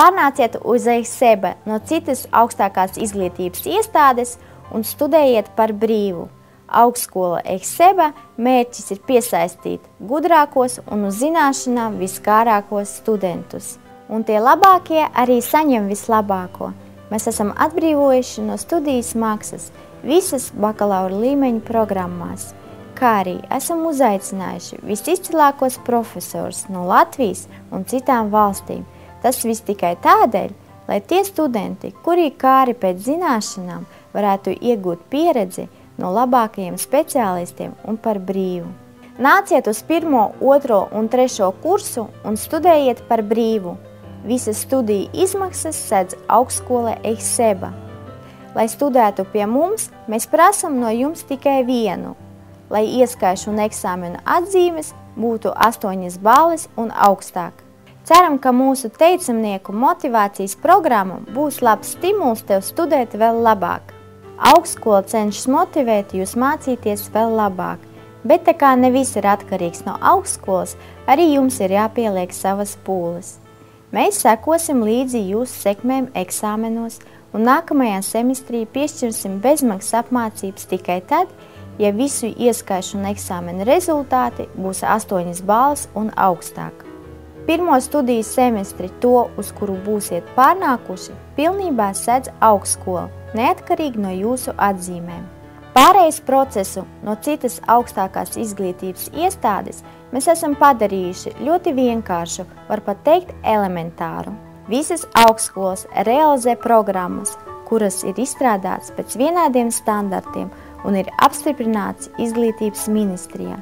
Pārnāciet uz EISEBA no citas augstākās izglītības iestādes un studējiet par brīvu. Augstskola EISEBA mērķis ir piesaistīt gudrākos un uz zināšanām viskārākos studentus. Un tie labākie arī saņem vislabāko. Mēs esam atbrīvojuši no studijas maksas visas bakalaura līmeņa programmās, kā arī esam uzaicinājuši visizcilākos profesorus no Latvijas un citām valstīm. Tas viss tikai tādēļ, lai tie studenti, kuri kāri pēc zināšanām, varētu iegūt pieredzi no labākajiem speciālistiem un par brīvu. Nāciet uz 1., 2. un 3. kursu un studējiet par brīvu. Visas studiju izmaksas sedz augstskola EISEBA. Lai studētu pie mums, mēs prasam no jums tikai vienu, lai ieskaišu un eksāmenu atzīmes būtu 8 balles un augstāk. Ceram, ka mūsu teicamnieku motivācijas programma būs labs stimuls tev studēt vēl labāk. Augstskola cenšas motivēt jūs mācīties vēl labāk, bet tā kā ne viss ir atkarīgs no augstskolas, arī jums ir jāpieliek savas pūles. Mēs sekosim līdzi jūsu sekmēm eksāmenos un nākamajā semestrī piešķirsim bezmaksas apmācības tikai tad, ja visu ieskaišu un eksāmenu rezultāti būs 8 balles un augstāk. Pirmo studiju semestri, to, uz kuru būsiet pārnākuši, pilnībā sedz augstskola, neatkarīgi no jūsu atzīmēm. Pārejas procesu no citas augstākās izglītības iestādes mēs esam padarījuši ļoti vienkāršu, var pat teikt elementāru. Visas augstskolas realizē programmas, kuras ir izstrādātas pēc vienādiem standartiem un ir apstiprināts izglītības ministrijā.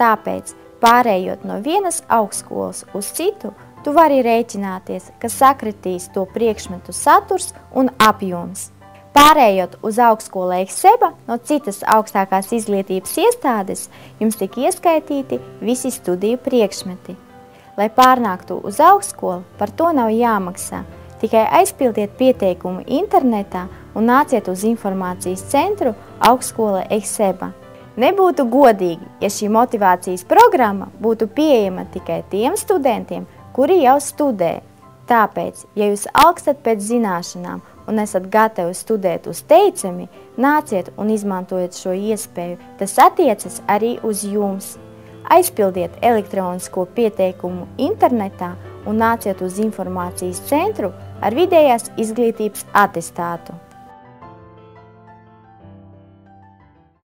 Tāpēc, pārējot no vienas augstskolas uz citu, tu vari rēķināties, ka sakritīs to priekšmetu saturs un apjoms. Pārējot uz augstskolu EISEBA no citas augstākās izglītības iestādes, jums tik ieskaitīti visi studiju priekšmeti. Lai pārnāktu uz augstskolu, par to nav jāmaksā. Tikai aizpildiet pieteikumu internetā un nāciet uz informācijas centru augstskola EISEBA. Nebūtu godīgi, ja šī motivācijas programma būtu pieejama tikai tiem studentiem, kuri jau studē. Tāpēc, ja jūs alkstat pēc zināšanām un esat gatavi studēt uz teicami, nāciet un izmantojiet šo iespēju. Tas attiecas arī uz jums. Aizpildiet elektronisko pieteikumu internetā un nāciet uz informācijas centru ar vidējās izglītības atestātu.